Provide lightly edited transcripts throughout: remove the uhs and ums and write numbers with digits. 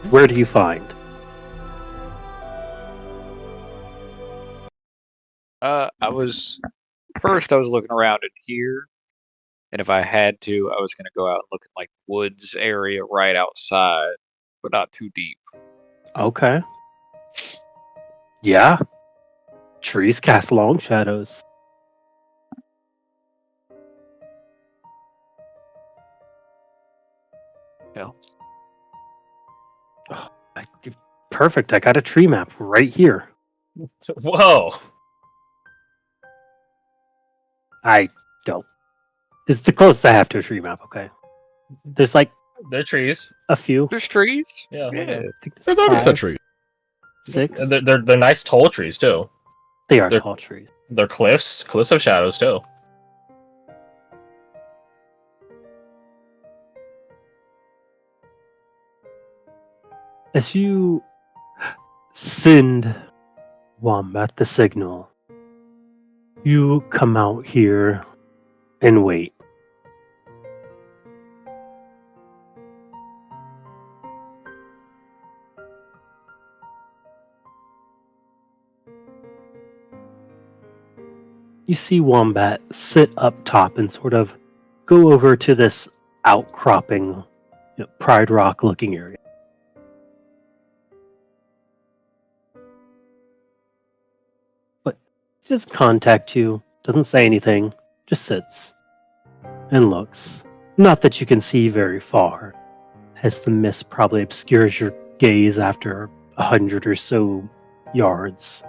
Where do you find? I was first. I was looking around in here, and if I had to, I was gonna go out and look in like woods area right outside, but not too deep. Okay. Yeah. Trees cast long shadows. Yeah. Oh, perfect. I got a tree map right here. Whoa. I don't. It's the closest I have to a tree map, okay? There's like They're trees. a few. There's trees. Yeah. Yeah. I think There's 100% five, tree. 6. They're nice tall trees too. They are they're- tall trees. They're cliffs. Cliffs have shadows too. As you send Wombat the signal, you come out here and wait. You see Wombat sit up top and sort of go over to this outcropping, Pride Rock looking area. But he doesn't contact you, doesn't say anything, just sits and looks. Not that you can see very far, as the mist probably obscures your gaze after 100 or so yards.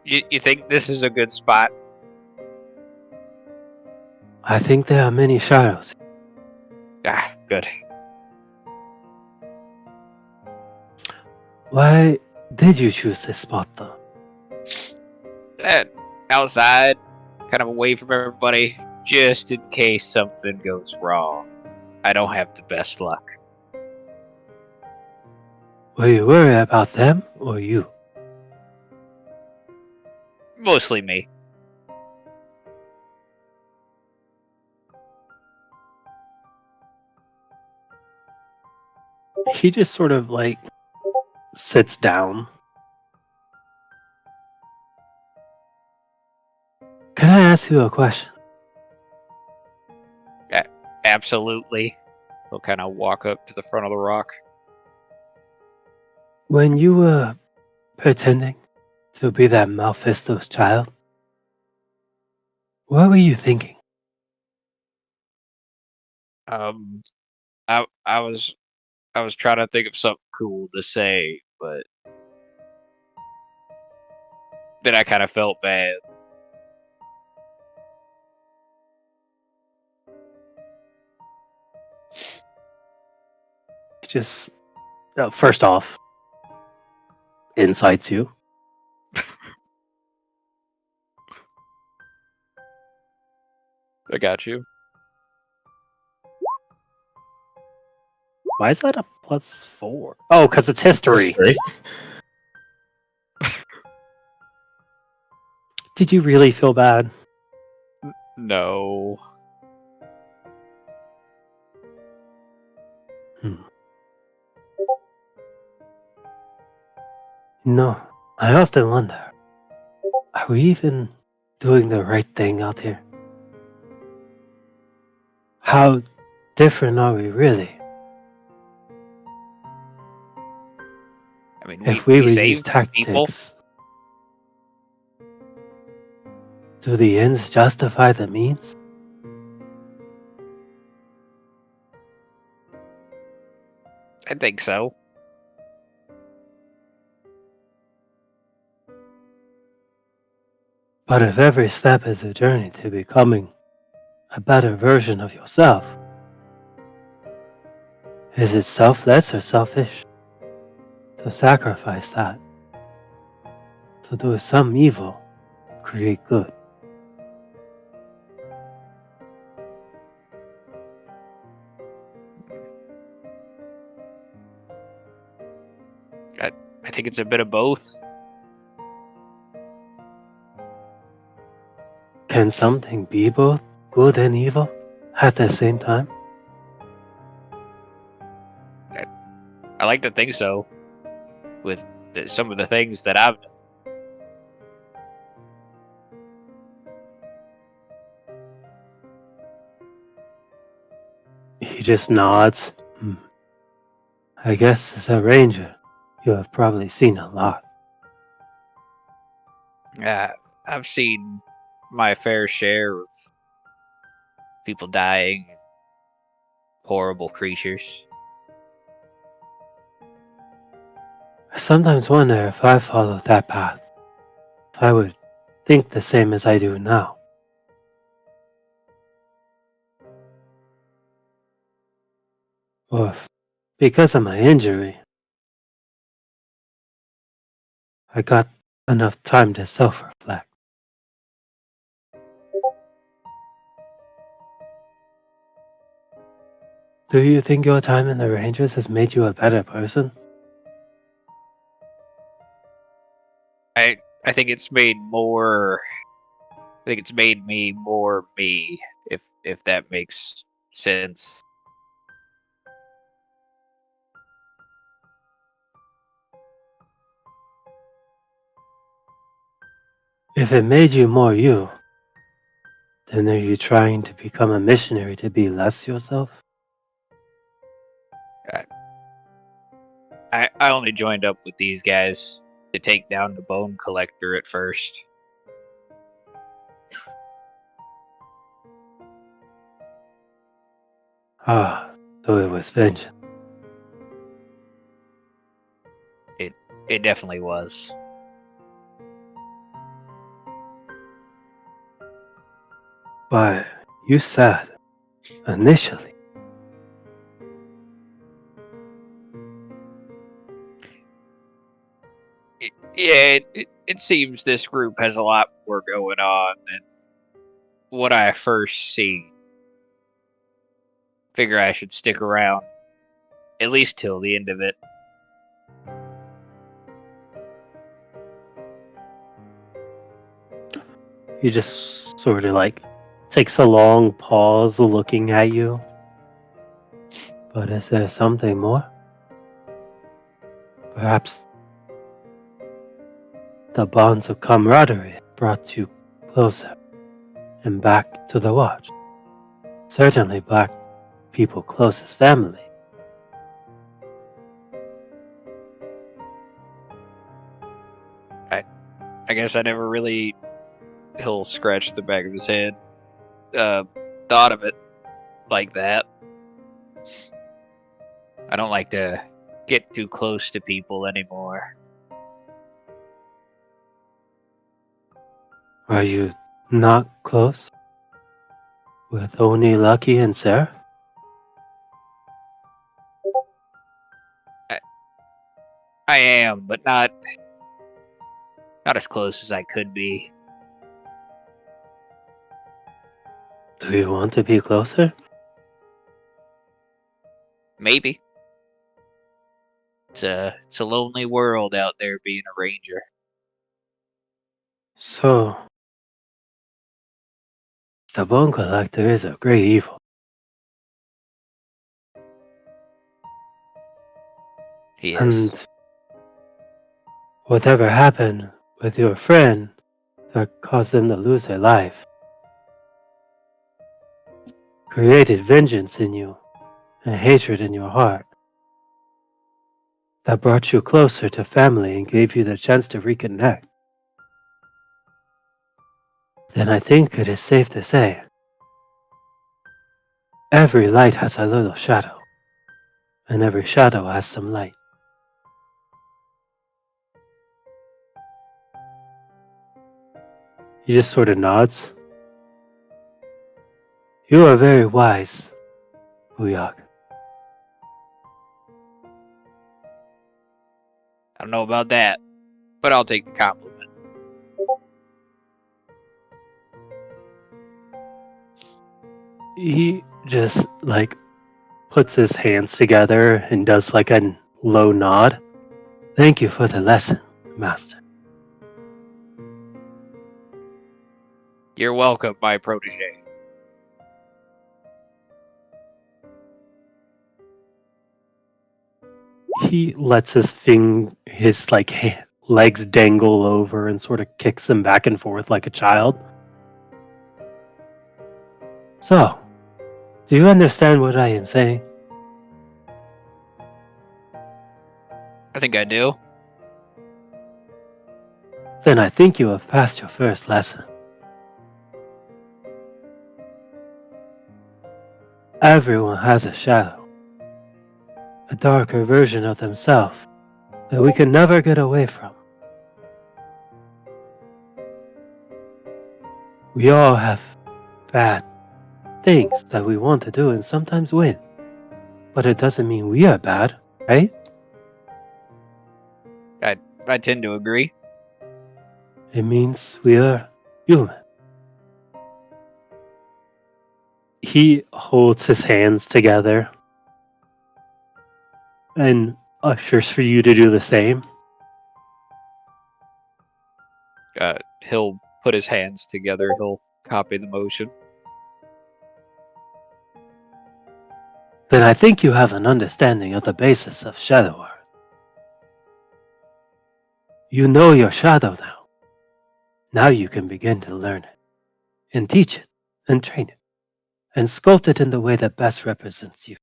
You think this is a good spot? I think there are many shadows. Ah, good. Why did you choose this spot though? And outside, kind of away from everybody, just in case something goes wrong. I don't have the best luck. Were you worried about them or you? Mostly me. He just sort of like sits down. Can I ask you a question? Absolutely. He'll kind of walk up to the front of the rock. When you were pretending to be that Mephisto's child, what were you thinking? I was trying to think of something cool to say, but then I kind of felt bad. Just first off, insights you. I got you. Why is that a +4? Oh, because it's history. Did you really feel bad? No. No, I often wonder, are we even doing the right thing out here? How different are we really? I mean, If we we would use saved people. tactics, do the ends justify the means? I think so. But if every step is a journey to becoming a better version of yourself, is it selfless or selfish to sacrifice that? To do some evil, create good. I think it's a bit of both. Can something be both good and evil at the same time? I like to think so. With some of the things that I've done. He just nods. I guess as a ranger, you have probably seen a lot. I've seen my fair share of people dying and horrible creatures. I sometimes wonder if I followed that path, if I would think the same as I do now. Or if, because of my injury, I got enough time to self-reflect. Do you think your time in the Rangers has made you a better person? I think it's made more. I think it's made me more me. If that makes sense. If it made you more you, then are you trying to become a missionary to be less yourself? I only joined up with these guys to take down the bone collector at first. Ah, so it was vengeance. It definitely was. But you said, initially, Yeah, it seems this group has a lot more going on than what I first see. Figure I should stick around at least till the end of it. he just sort of like takes a long pause looking at you. But is there something more? Perhaps the bonds of camaraderie brought you closer and back to the watch. Certainly black people close as family. I guess I never really. He'll scratch the back of his head. Thought of it like that. I don't like to get too close to people anymore. Are you not close? With only Lucky and Sarah? I am, but not as close as I could be. Do you want to be closer? Maybe. It's a lonely world out there being a ranger. So, the Bone Collector is a great evil. He is. And whatever happened with your friend that caused them to lose their life created vengeance in you and hatred in your heart. That brought you closer to family and gave you the chance to reconnect. Then I think it is safe to say every light has a little shadow, and every shadow has some light. He just sort of nods. You are very wise, Booyak. I don't know about that, but I'll take the compliment. He just like puts his hands together and does like a low nod. Thank you for the lesson, Master. You're welcome, my protege. He lets his legs dangle over and sort of kicks them back and forth like a child. So, do you understand what I am saying? I think I do. Then I think you have passed your first lesson. Everyone has a shadow, a darker version of themselves that we can never get away from. We all have bad things that we want to do and sometimes win, but it doesn't mean we are bad, right? I tend to agree. It means we are human. He holds his hands together and ushers for you to do the same. He'll put his hands together. He'll copy the motion. Then I think you have an understanding of the basis of shadow art. You know your shadow now. Now you can begin to learn it, and teach it, and train it, and sculpt it in the way that best represents you.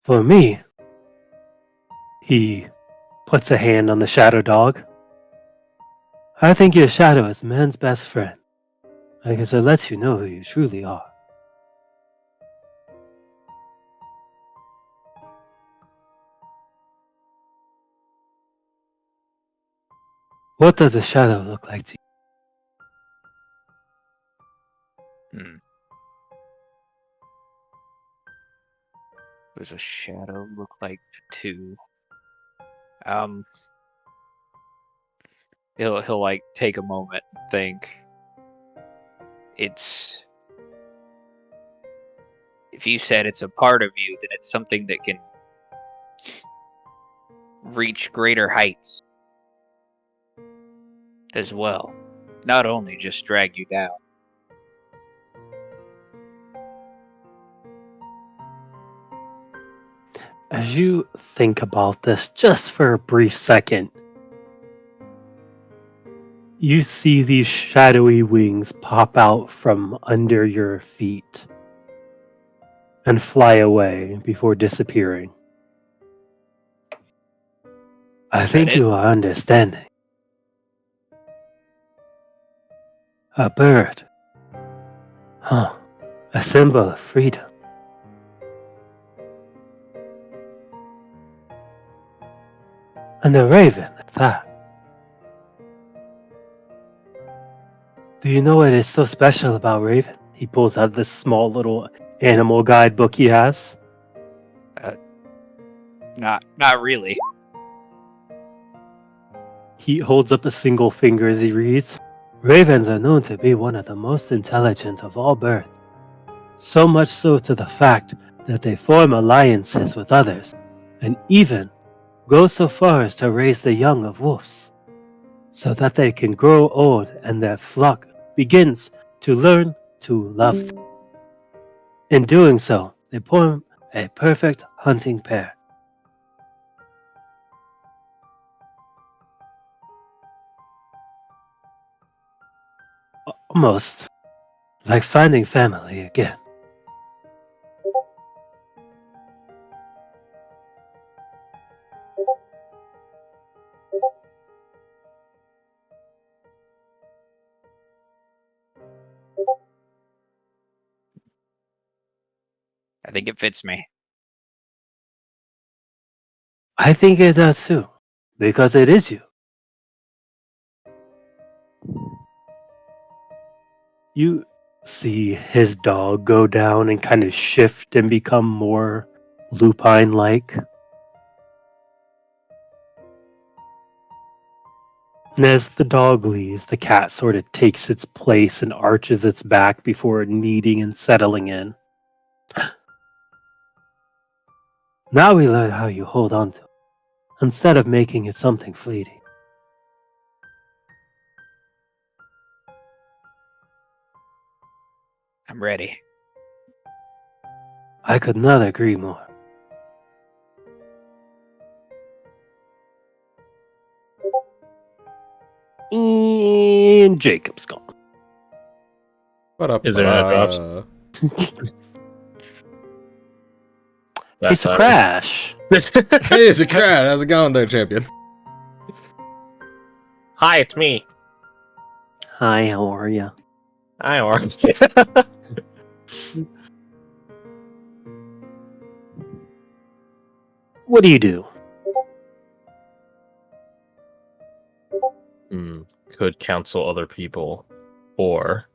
For me, he puts a hand on the shadow dog. I think your shadow is man's best friend, because it lets you know who you truly are. What does a shadow look like to you? What does a shadow look like to two? He'll like take a moment and think. It's if you said it's a part of you, then it's something that can reach greater heights as well. Not only just drag you down. As you think about this just for a brief second, you see these shadowy wings pop out from under your feet and fly away before disappearing. I think it? you are understanding. A bird. Huh. A symbol of freedom. And a raven at that. Do you know what is so special about Raven? He pulls out this small little animal guidebook he has. Not really. He holds up a single finger as he reads. Ravens are known to be one of the most intelligent of all birds. So much so to the fact that they form alliances with others, and even go so far as to raise the young of wolves, so that they can grow old and their flock begins to learn to love them. In doing so, they form a perfect hunting pair. Almost like finding family again. I think it fits me. I think it does too, because it is you. You see his dog go down and kind of shift and become more lupine-like. And as the dog leaves, the cat sort of takes its place and arches its back before kneading and settling in. Now we learn how you hold on to it, instead of making it something fleeting. I'm ready. I could not agree more. And Jacob's gone. What up? Is there no drops? Hey, so Crash. Hey, it's a crowd. How's it going there, champion? Hi, it's me. Hi, how are ya? Hi, Orange. What do you do? Could counsel other people, or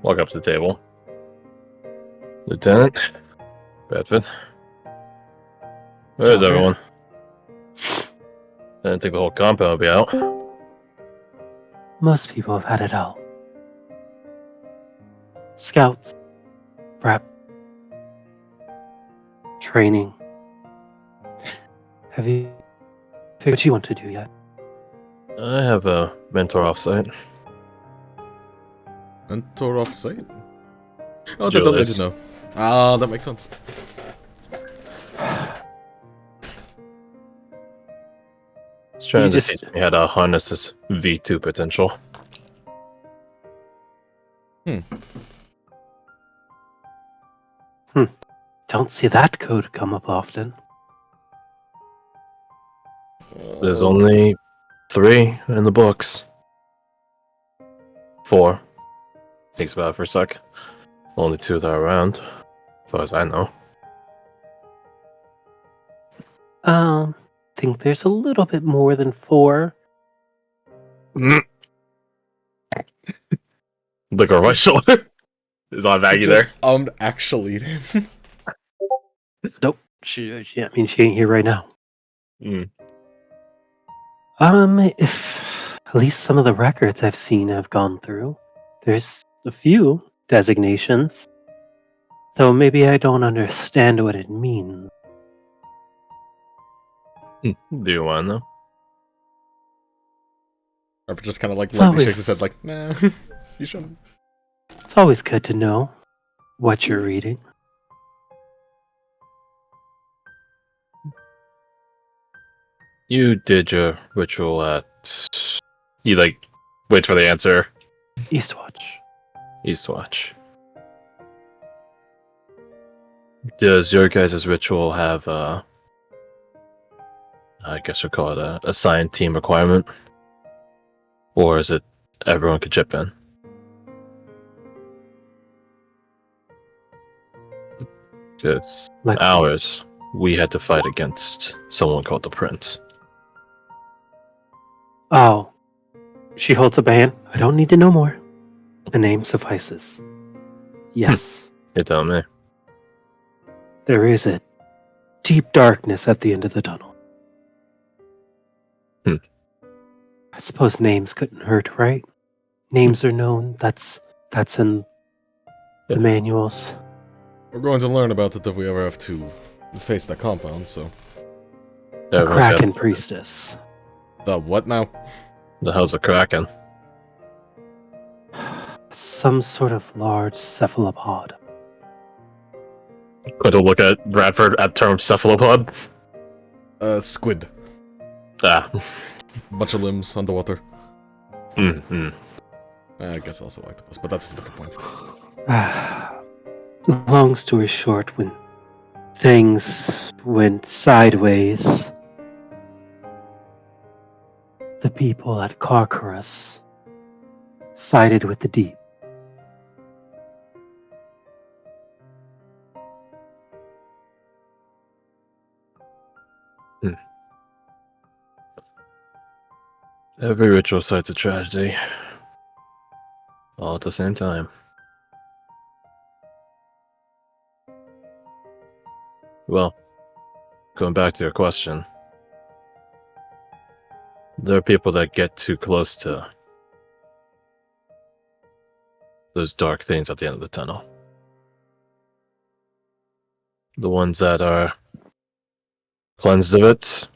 walk up to the table. Lieutenant Bradford, where's Doctor? everyone? I didn't think the whole compound would be out. Most people have had it out. Scouts, prep, training. Have you figured what you want to do yet? I have a mentor offsite. Mentor offsite? Oh, that doesn't need to know. Ah, that makes sense. It's trying You to just- teach me how to harness this V2 potential. Don't see that code come up often. There's only 3 in the books. 4. Thinks about it for a sec. Only 2 that are around, as far as I know. Think there's a little bit more than 4. Look over my shoulder. Is on Maggie there? Actually eat him. Nope. She ain't here right now. Mm. If at least some of the records I've seen have gone through, there's a few designations. Though maybe I don't understand what it means. Do you want to know? Or just kind of like It's lightly shakes his always- head, like, nah, you shouldn't. It's always good to know what you're reading. You did your ritual at... You, wait for the answer. Eastwatch. Eastwatch. Does your guys' ritual have, I guess we'll call it a assigned team requirement? Or is it everyone could chip in? Because Like ours, we had to fight against someone called the Prince. Oh, she holds a band. I don't need to know more. A name suffices. Yes, You tell me. there is a deep darkness at the end of the tunnel. I suppose names couldn't hurt, right? Names are known. That's in the Yeah. manuals. We're going to learn about it if we ever have to face that compound, so. A Everyone's got- Kraken priestess. The what now? The hell's a Kraken? Some sort of large cephalopod. Going to look at Bradford at term cephalopod? Squid. Ah. Bunch of limbs underwater. Mm-hmm. I guess also octopus, but that's a different point. Long story short, when things went sideways, the people at Karkaros sided with the deep. Every ritual site's a tragedy. All at the same time. Well, going back to your question. There are people that get too close to those dark things at the end of the tunnel. The ones that are cleansed of it,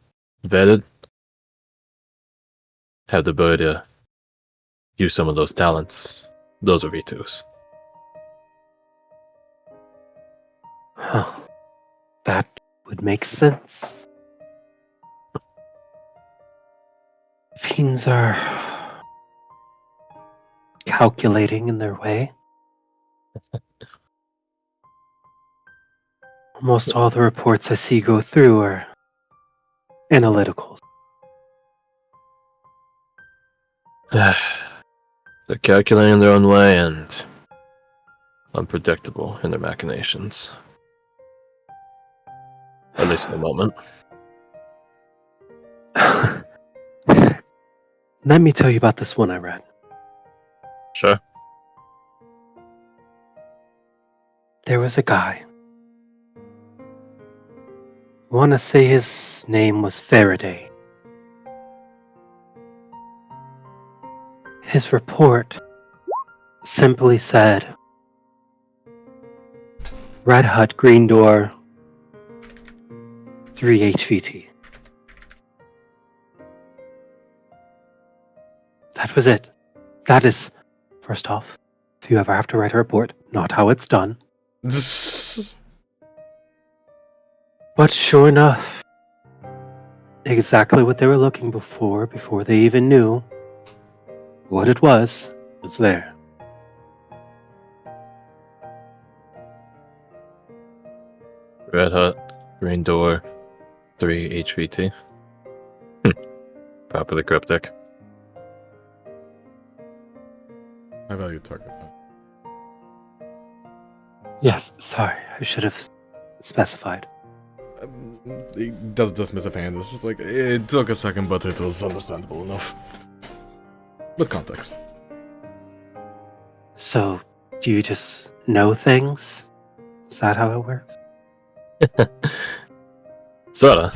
vetted, have the ability to use some of those talents, those are V2s. Huh. That would make sense. Fiends are calculating in their way. Almost all the reports I see go through are analytical. They're calculating in their own way and unpredictable in their machinations. At least in the moment. Let me tell you about this one I read. Sure. There was a guy. I want to say his name was Faraday. His report simply said, Red Hut, Green Door, 3 HVT. That was it. That is, first off, if you ever have to write a report, not how it's done. But sure enough, exactly what they were looking before they even knew what it was there. Red Hut, Green Door, 3 HVT. Properly cryptic. High value target. Yes, sorry, I should have specified. He does dismiss a hand. It's just like, it took a second, but it was understandable enough. With context. So, do you just know things? Is that how it works? Sorta.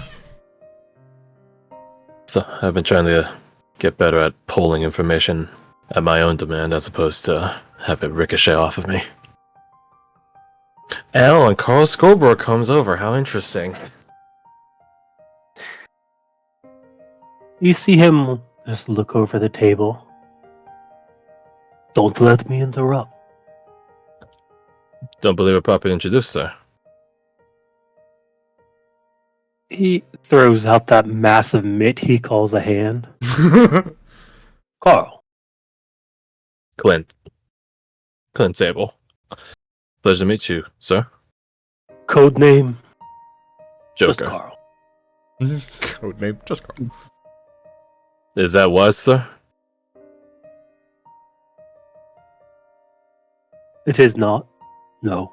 So, I've been trying to get better at pulling information at my own demand as opposed to have it ricochet off of me. Oh, and Carl Scoborough comes over. How interesting. You see him just look over the table. Don't let me interrupt. Don't believe we're properly introduced, sir. He throws out that massive mitt he calls a hand. Carl. Clint Sable. Pleasure to meet you, sir. Codename, just Joker. Carl. Codename, just Carl. Is that was, sir? It is not. No.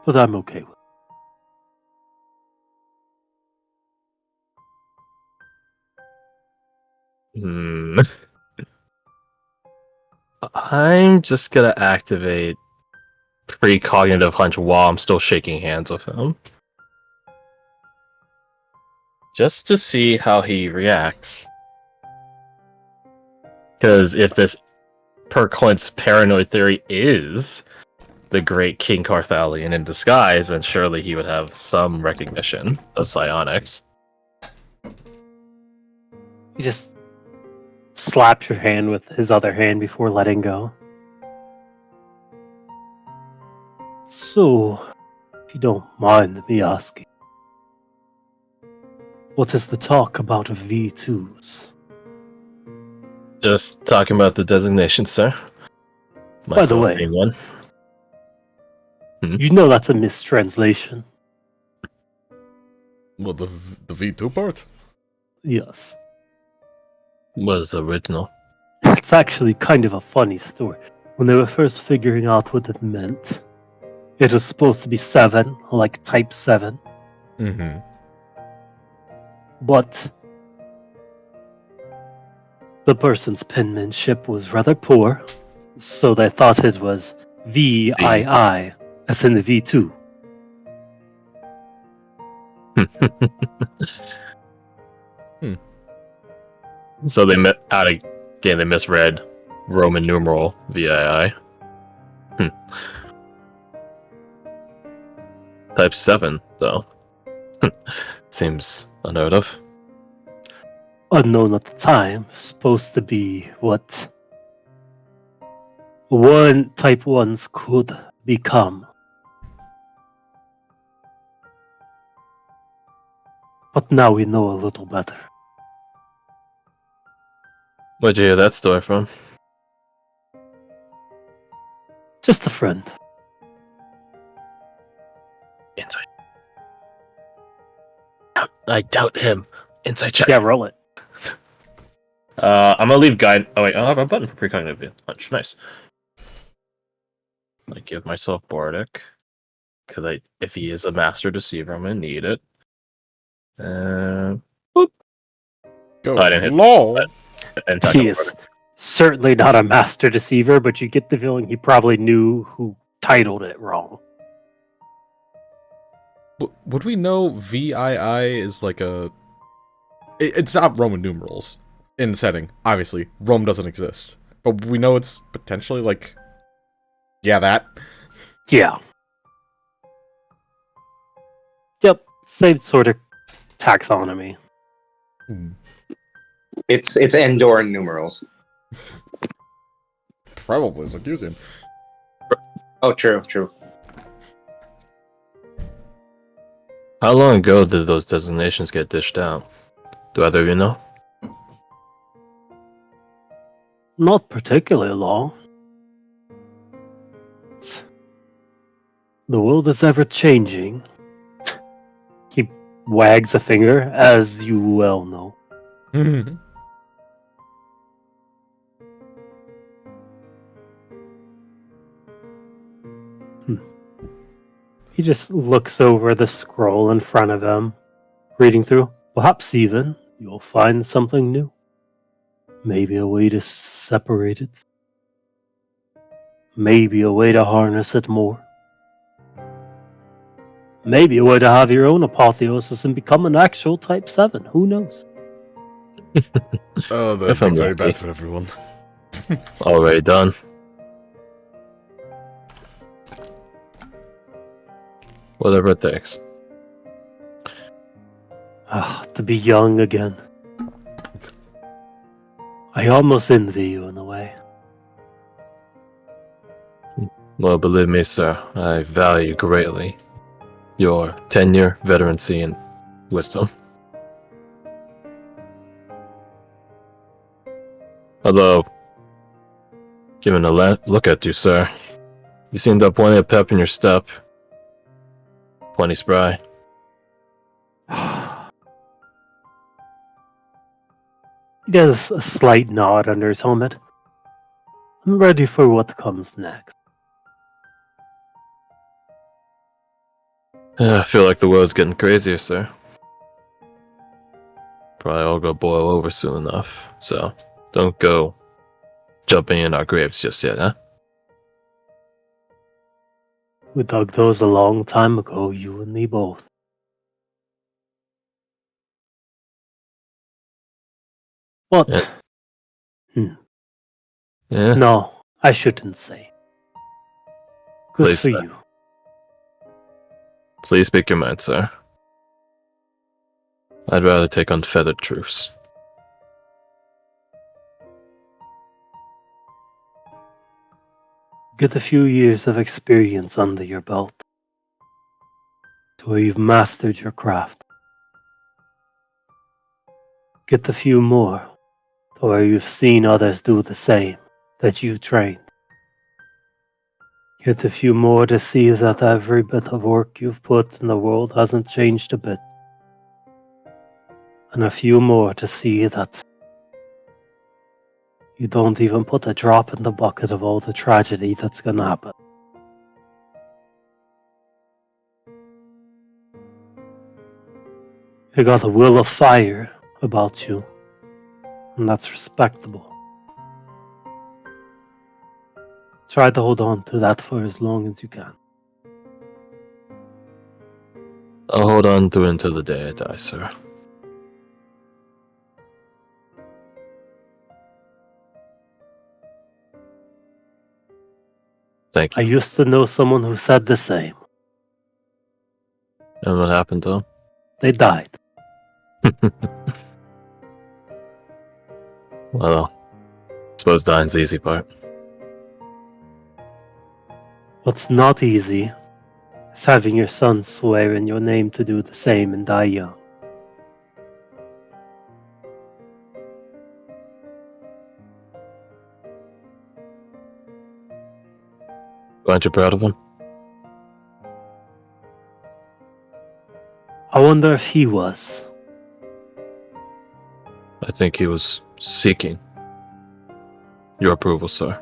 But I'm okay with it. I'm just gonna activate precognitive hunch while I'm still shaking hands with him. Just to see how he reacts. Because if this, per Clint's paranoid theory, is the great King Carthalion in disguise, then surely he would have some recognition of psionics. He just slaps your hand with his other hand before letting go. So, if you don't mind me asking, what is the talk about V2s? Just talking about the designation, sir. By the way, being one. You know that's a mistranslation. What, the V2 part? Yes. Was the original. It's actually kind of a funny story. When they were first figuring out what it meant, it was supposed to be 7, like type 7. Mm-hmm. But the person's penmanship was rather poor, so they thought his was VII, as in the V2. So they they misread Roman numeral VII. Type 7, though. Seems unheard of. unknown at the time, supposed to be what one type ones could become. But now we know a little better. Where'd you hear that story from? Just a friend. Insight. I doubt him. Insight check. Yeah, roll it. I'm gonna leave guide. Oh wait, I have a button for precognitive punch. Nice. I give myself Bardic because if he is a master deceiver, I'm gonna need it. Boop. Go. I didn't hit. LOL. And He is certainly not a master deceiver, but you get the feeling he probably knew who titled it wrong. Would we know VII is like a... It's not Roman numerals in the setting, obviously. Rome doesn't exist. But we know it's potentially like... Yeah, that. Yeah. Yep, same sort of taxonomy. It's Andorran numerals. Probably Zagusian. Oh, true. How long ago did those designations get dished out? Do either of you know? Not particularly long. The world is ever changing. He wags a finger, as you well know. He just looks over the scroll in front of him, reading through. Perhaps even you'll find something new. Maybe a way to separate it. Maybe a way to harness it more. Maybe a way to have your own apotheosis and become an actual Type 7. Who knows? Oh, If that'd I'm be very lucky. bad for everyone. Already done. Whatever it takes. To be young again. I almost envy you in a way. Well, believe me, sir, I value greatly your tenure, veterancy, and wisdom. Although, given a look at you, sir, you seem to have plenty of pep in your step. Plenty spry. He does a slight nod under his helmet. I'm ready for what comes next. I feel like the world's getting crazier, sir. Probably all gonna boil over soon enough, so don't go jumping in our graves just yet, huh? We dug those a long time ago, you and me both. What? Yeah. No, I shouldn't say. Good Please, for sir. you. Please speak your mind, sir. I'd rather take unfettered truths. Get a few years of experience under your belt to where you've mastered your craft. Get a few more to where you've seen others do the same that you trained. Get a few more to see that every bit of work you've put in the world hasn't changed a bit. And a few more to see that you don't even put a drop in the bucket of all the tragedy that's gonna happen. You got a will of fire about you, and that's respectable. Try to hold on to that for as long as you can. I'll hold on to it until the day I die, sir. Thank I you. used to know someone who said the same. And what happened to him? They died. Well, I suppose dying's the easy part. What's not easy is having your son swear in your name to do the same and die young. Aren't you proud of him? I wonder if he was. I think he was seeking your approval, sir.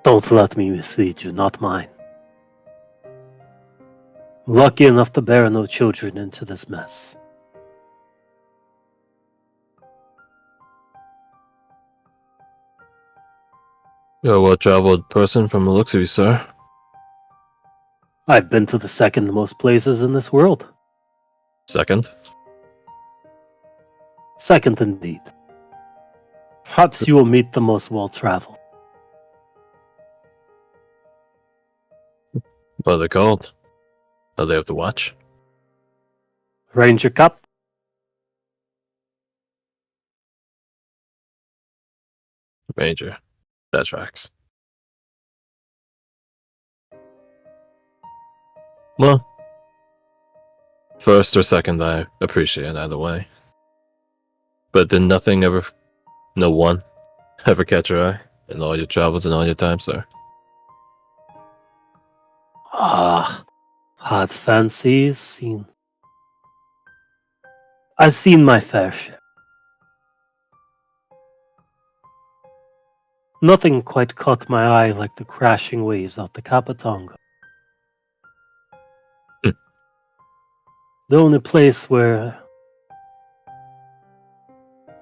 Don't let me mislead you, not mine. I'm lucky enough to bear no children into this mess. You're a well-traveled person from the looks of you, sir. I've been to the second most places in this world. Second? Second indeed. Perhaps you will meet the most well-traveled. What are they called? Are they of the watch? Ranger Cup. Ranger. That tracks. Well, first or second, I appreciate either way. But did nothing ever, no one, ever catch your eye in all your travels and all your time, sir? Ah, had fancies, I've seen my fair share. Nothing quite caught my eye like the crashing waves off the Capatonga. Hmm. The only place where,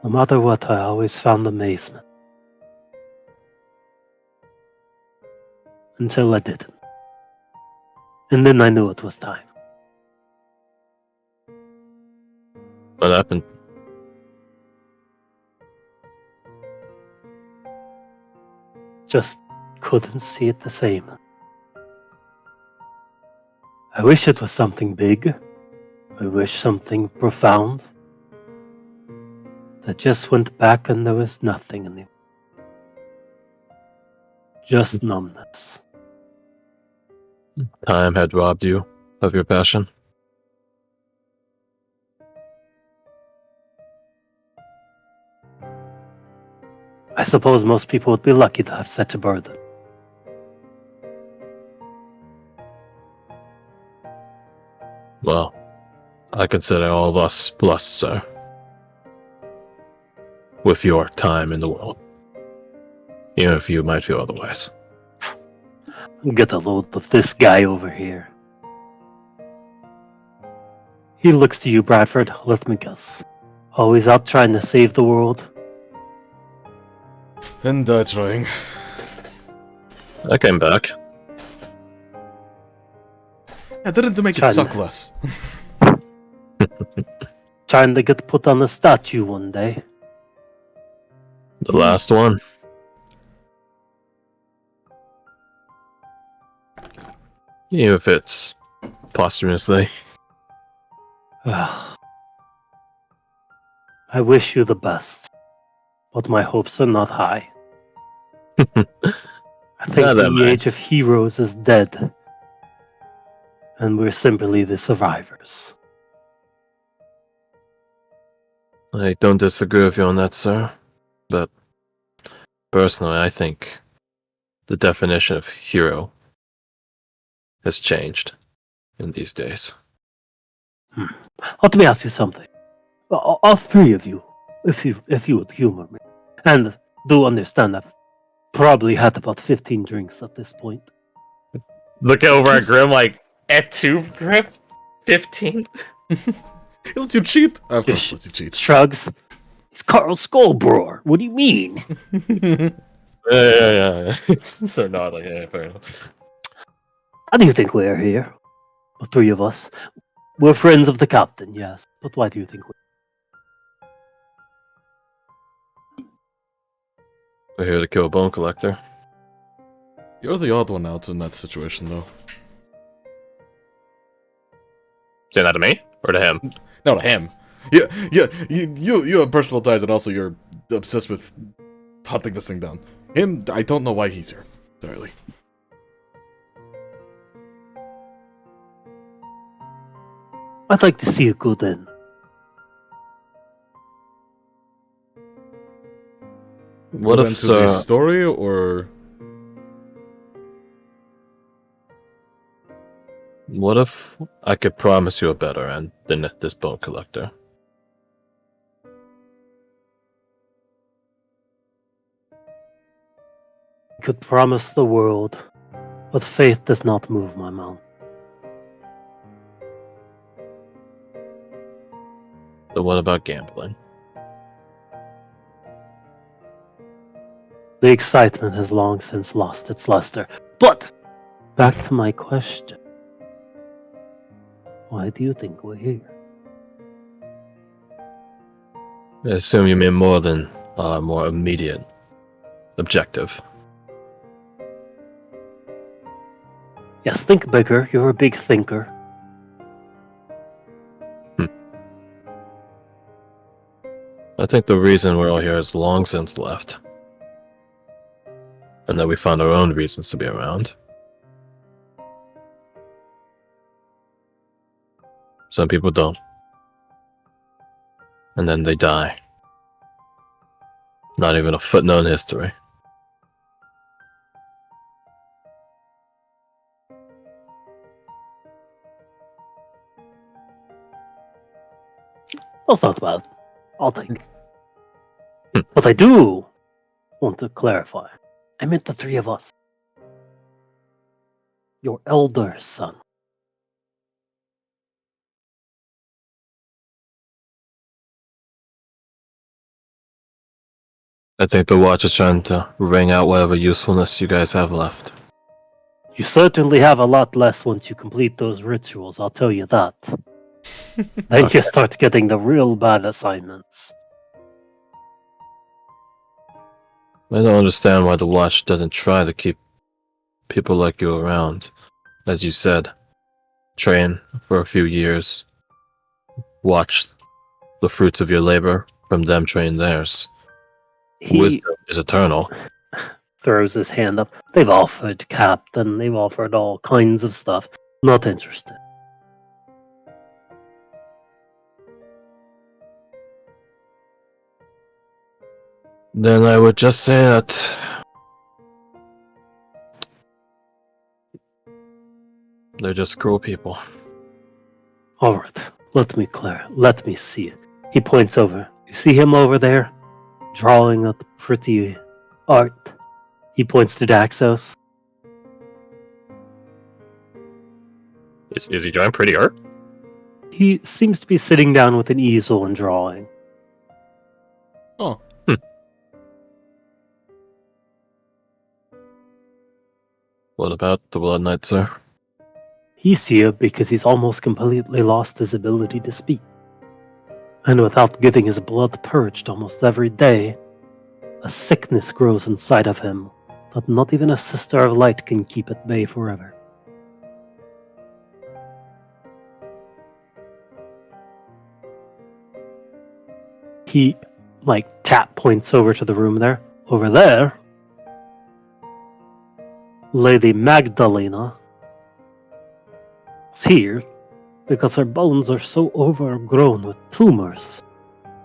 no matter what, I always found amazement. Until I didn't. And then I knew it was time. What happened? Just couldn't see it the same. I wish it was something big. I wish something profound. That just went back and there was nothing anymore. Just numbness. Time had robbed you of your passion? I suppose most people would be lucky to have such a burden. Well, I consider all of us blessed, sir. With your time in the world. Even if you might feel otherwise. Get a load of this guy over here. He looks to you, Bradford. Let me guess. Always out trying to save the world. Then die trying. I came back. I didn't to make it China. suck less. Trying to get put on a statue one day. The last one. Even if it's posthumously. I wish you the best, but my hopes are not high. I think Not that the bad. age of heroes is dead, and we're simply the survivors. I don't disagree with you on that, sir. But personally, I think the definition of hero has changed in these days. Let me ask you something. All three of you, if you would humor me, and do understand I've probably had about 15 drinks at this point. Look over at Grim like, at 2 Grip? 15? He lets you cheat? Of course, Just lets you cheat. shrugs. He's Carl Skullbrower. What do you mean? Yeah. It's so not like, yeah, fair enough. How do you think we're here? The three of us. We're friends of the captain, yes. But why do you think We're here to kill a bone collector. You're the odd one out in that situation, though. Saying that to me? Or to him? No, to him. Yeah. You have personal ties, and also you're obsessed with hunting this thing down. Him, I don't know why he's here entirely. I'd like to see a good end. What Go if, into the sir? story, or What if I could promise you a better end than this bone collector? I could promise the world, but faith does not move my mountain. But what about gambling? The excitement has long since lost its luster. But, back to my question. Why do you think we're here? I assume you mean more than more immediate objective. Yes, think bigger. You're a big thinker. I think the reason we're all here is long since left. And that we found our own reasons to be around. Some people don't. And then they die. Not even a footnote in history. That's not bad. I'll take it. But I do want to clarify. I meant the three of us. Your elder son. I think the watch is trying to wring out whatever usefulness you guys have left. You certainly have a lot less once you complete those rituals, I'll tell you that. Then you start getting the real bad assignments. I don't understand why the watch doesn't try to keep people like you around. As you said, train for a few years, watch the fruits of your labor from them train theirs. He Wisdom is eternal. throws his hand up. They've offered captain, they've offered all kinds of stuff. Not interested. Then I would just say that they're just cruel people. Alright, let me see it. He points over. You see him over there? Drawing that pretty art. He points to Daxos. Is he drawing pretty art? He seems to be sitting down with an easel and drawing. oh, What about the Blood Knight, sir? He's here because he's almost completely lost his ability to speak. And without getting his blood purged almost every day, a sickness grows inside of him that not even a Sister of Light can keep at bay forever. He, tap points over to the room there. Over there, Lady Magdalena is here because her bones are so overgrown with tumors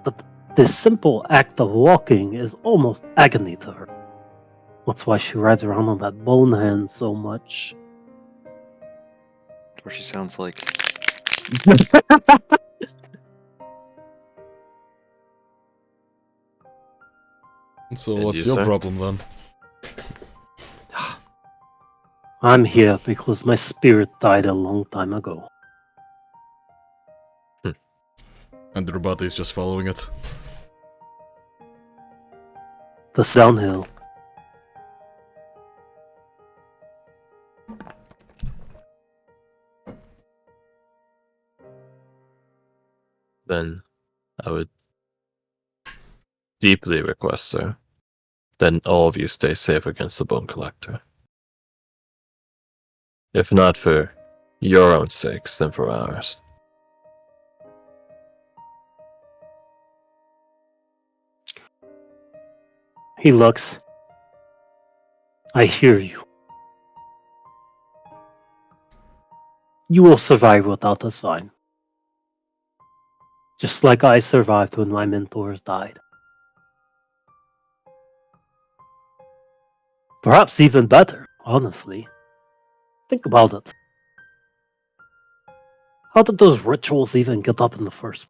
that this simple act of walking is almost agony to her. That's why she rides around on that bone hand so much. Or she sounds like. so And what's you, your sir? problem then? I'm here because my spirit died a long time ago. And your body's just following it. The downhill. Then I would deeply request, sir, that all of you stay safe against the Bone Collector. If not for your own sakes, then for ours. He looks. I hear you. You will survive without us, fine. Just like I survived when my mentors died. Perhaps even better, honestly. Think about it. How did those rituals even get up in the first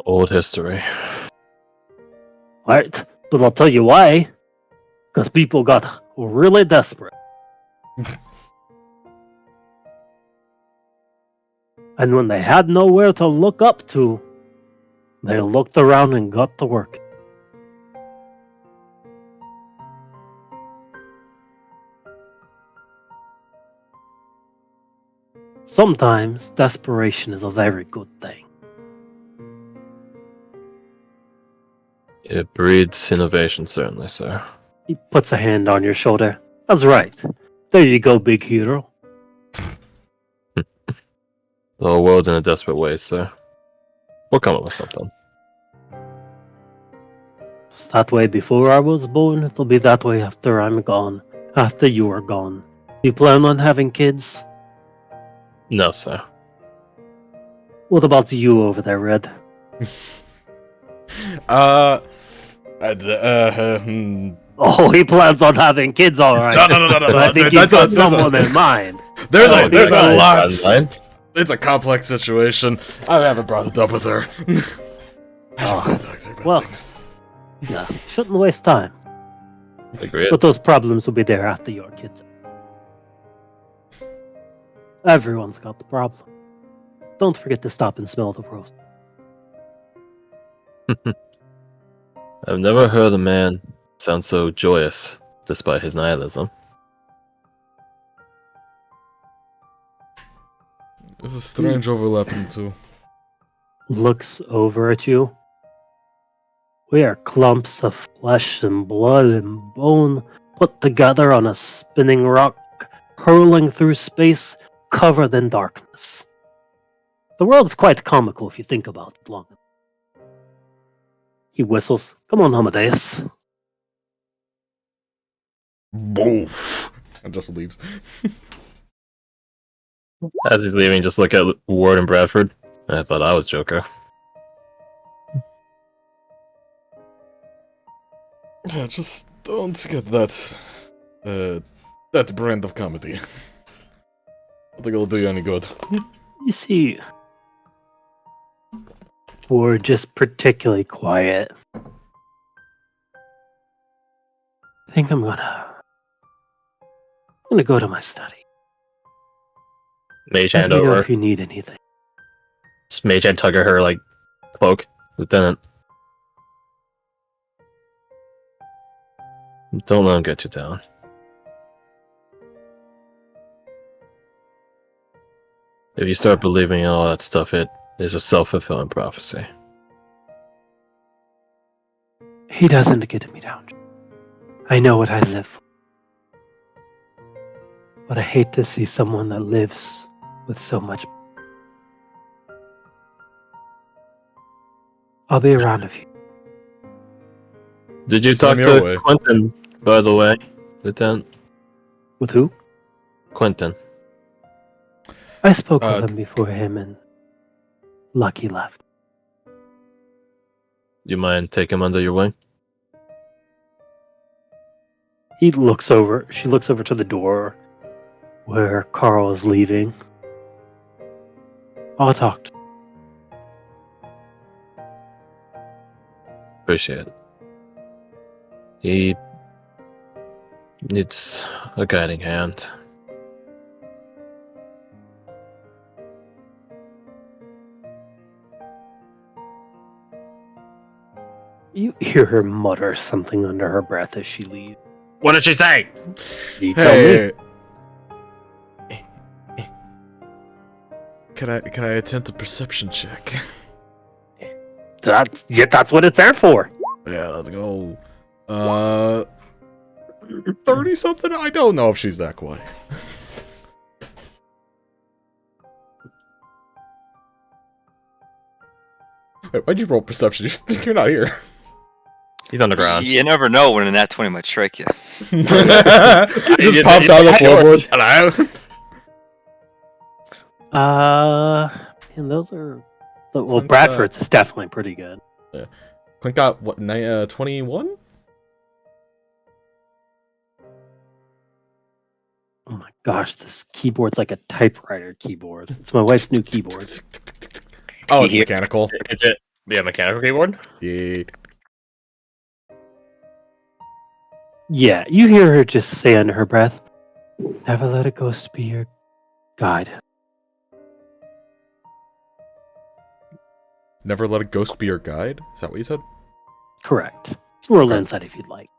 Old history. Right, but I'll tell you why. Because people got really desperate. And when they had nowhere to look up to, they looked around and got to work. Sometimes desperation is a very good thing. It breeds innovation, certainly, sir. He puts a hand on your shoulder. That's right. There you go, big hero. The whole world's in a desperate way, sir. We'll come up with something. It's that way before I was born. It'll be that way after I'm gone. After you are gone. You plan on having kids? No, sir. What about you over there, Red? Oh, he plans on having kids, all right. No. I think he's got someone in mind. There's Oh, a nice. lot. It's a complex situation. I haven't brought it up with her. Oh, I talk to her about well. things. Yeah, shouldn't waste time. Agreed. But those problems will be there after your kids. Everyone's got the problem. Don't forget to stop and smell the rose. I've never heard a man sound so joyous, despite his nihilism. There's a strange overlapping too. Looks over at you. We are clumps of flesh and blood and bone put together on a spinning rock, hurling through space, covered in darkness. The world's quite comical if you think about it long enough. He whistles. Come on, Amadeus. Boof. And just leaves. As he's leaving, just look at Ward and Bradford. I thought I was Joker. Yeah, just don't get that that brand of comedy. I think it'll do you any good. You see, we're just particularly quiet. I think I'm gonna go to my study. Mage Let hand me know over. if you need anything. Just mage hand tug at her like cloak. Lieutenant. Don't let him get you down. If you start believing in all that stuff, it is a self-fulfilling prophecy. He doesn't get me down. I know what I live for. But I hate to see someone that lives with so much. I'll be around if you. Did you Send talk me your way. to Quentin, by the way, Lieutenant? With who? Quentin. I spoke with him before him and Lucky left. You mind take him under your wing? She looks over to the door where Carl is leaving. I'll talk to him. Appreciate it. He needs a guiding hand. You hear her mutter something under her breath as she leaves. What did she say? You tell me. Can I attempt a perception check? That's what it's there for. Yeah, let's go. 30 something? I don't know if she's that quiet. Wait, why'd you roll perception? You're not here. He's on the ground. You never know when a nat 20 might strike you. It just pops out of the floorboards. Hello. And those are well, Clint's, Bradford's is definitely pretty good. Clint got what? 21. Oh my gosh, this keyboard's like a typewriter keyboard. It's my wife's new keyboard. Oh, it's Yeah. mechanical. Is it? Yeah, mechanical keyboard. Yeah. Yeah, you hear her just say under her breath, "Never let a ghost be your guide." Never let a ghost be your guide. Is that what you said? Correct. Roll Okay. insight if you'd like.